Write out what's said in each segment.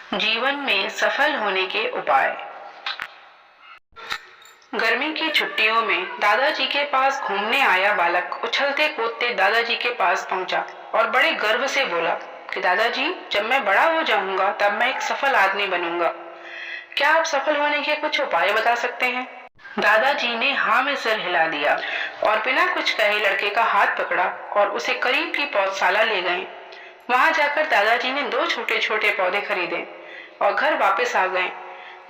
जीवन में सफल होने के उपाय। गर्मी की छुट्टियों में दादाजी के पास घूमने आया बालक उछलते कूदते दादाजी के पास पहुंचा और बड़े गर्व से बोला कि दादाजी, जब मैं बड़ा हो जाऊंगा तब मैं एक सफल आदमी बनूंगा। क्या आप सफल होने के कुछ उपाय बता सकते हैं? दादाजी ने हाँ में सिर हिला दिया और बिना कुछ कहे लड़के का हाथ पकड़ा और उसे करीब की पौधशाला ले गए। वहां जाकर दादाजी ने 2 छोटे छोटे पौधे खरीदे और घर वापस आ गए।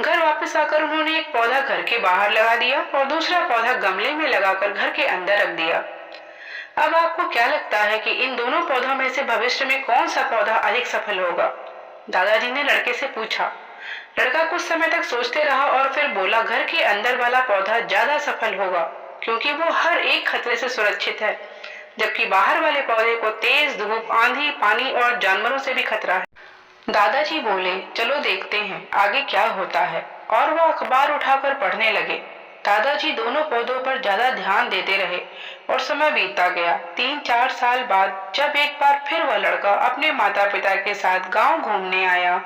घर वापस आकर उन्होंने एक पौधा घर के बाहर लगा दिया और दूसरा पौधा गमले में लगाकर घर के अंदर रख दिया। अब आपको क्या लगता है कि इन दोनों पौधों में से भविष्य में कौन सा पौधा अधिक सफल होगा? दादाजी ने लड़के से पूछा। लड़का कुछ समय तक सोचते रहा और फिर बोला, घर के अंदर वाला पौधा ज्यादा सफल होगा क्योंकि वो हर एक खतरे से सुरक्षित है, जबकि बाहर वाले पौधे को तेज धूप, आंधी, पानी और जानवरों से भी खतरा है। दादाजी बोले, चलो देखते हैं आगे क्या होता है, और वो अखबार उठाकर पढ़ने लगे। दादाजी दोनों पौधों पर ज्यादा ध्यान देते रहे और समय बीतता गया। 3-4 साल बाद जब एक बार फिर वह लड़का अपने माता पिता के साथ गांव घूमने आया,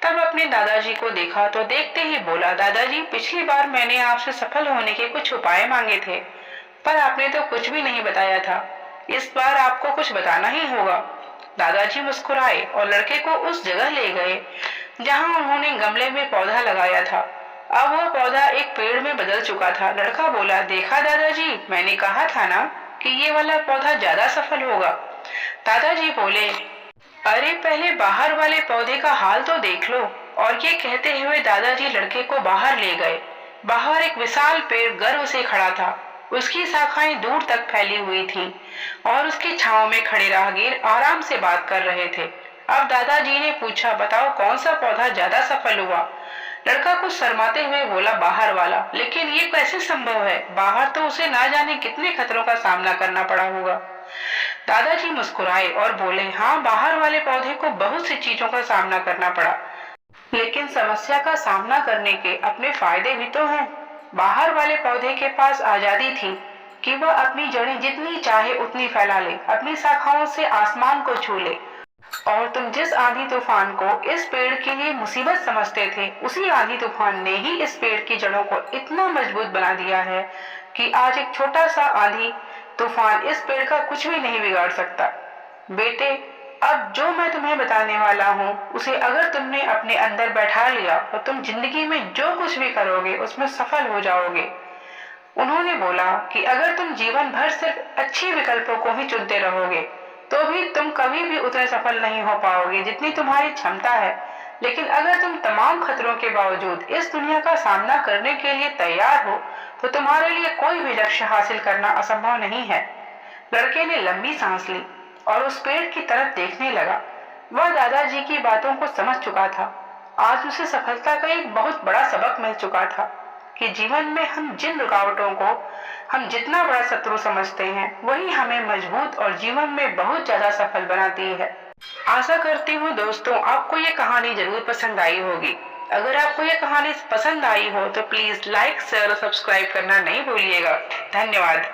तब अपने दादाजी को देखा तो देखते ही बोला, दादाजी, पिछली बार मैंने आपसे सफल होने के कुछ उपाय मांगे थे, पर आपने तो कुछ भी नहीं बताया था। इस बार आपको कुछ बताना ही होगा। दादाजी मुस्कुराए और लड़के को उस जगह ले गए जहां उन्होंने गमले में पौधा लगाया था। अब वह पौधा एक पेड़ में बदल चुका था। लड़का बोला, देखा दादाजी, मैंने कहा था ना कि ये वाला पौधा ज्यादा सफल होगा। दादाजी बोले, अरे पहले बाहर वाले पौधे का हाल तो देख लो। और ये कहते हुए दादाजी लड़के को बाहर ले गए। बाहर एक विशाल पेड़ गर्व से खड़ा था। उसकी शाखाएं दूर तक फैली हुई थीं और उसकी छांव में खड़े राहगीर आराम से बात कर रहे थे। अब दादाजी ने पूछा, बताओ कौन सा पौधा ज्यादा सफल हुआ? लड़का कुछ शर्माते हुए बोला, बाहर वाला। लेकिन ये कैसे संभव है? बाहर तो उसे ना जाने कितने खतरों का सामना करना पड़ा होगा। दादाजी मुस्कुराए और बोले, हाँ, बाहर वाले पौधे को बहुत सी चीजों का सामना करना पड़ा, लेकिन समस्या का सामना करने के अपने फायदे भी तो हैं। बाहर वाले पौधे के पास आजादी थी कि वह अपनी जड़ें जितनी चाहे उतनी फैला ले, अपनी शाखाओं से आसमान को छू ले। और तुम जिस आंधी तूफान को इस पेड़ के लिए मुसीबत समझते थे, उसी आंधी तूफान ने ही इस पेड़ की जड़ों को इतना मजबूत बना दिया है कि आज एक छोटा सा आंधी तूफान इस पेड़ का कुछ भी नहीं बिगाड़ सकता। बेटे, अब जो मैं तुम्हें बताने वाला हूँ, उसे अगर तुमने अपने अंदर बैठा लिया तो तुम जिंदगी में जो कुछ भी करोगे उसमें सफल हो जाओगे। उन्होंने बोला कि अगर तुम जीवन भर सिर्फ अच्छे विकल्पों को ही चुनते रहोगे तो भी तुम कभी भी उतने सफल नहीं हो पाओगे जितनी तुम्हारी क्षमता है। लेकिन अगर तुम तमाम खतरों के बावजूद इस दुनिया का सामना करने के लिए तैयार हो तो तुम्हारे लिए कोई भी लक्ष्य हासिल करना असंभव नहीं है। लड़के ने लंबी सांस ली और उस पेड़ की तरफ देखने लगा। वह दादाजी की बातों को समझ चुका था। आज उसे सफलता का एक बहुत बड़ा सबक मिल चुका था कि जीवन में हम जिन रुकावटों को हम जितना बड़ा शत्रु समझते हैं, वही हमें मजबूत और जीवन में बहुत ज्यादा सफल बनाती है। आशा करती हूँ दोस्तों, आपको ये कहानी जरूर पसंद आई होगी। अगर आपको ये कहानी पसंद आई हो तो प्लीज लाइक, शेयर और सब्सक्राइब करना नहीं भूलिएगा। धन्यवाद।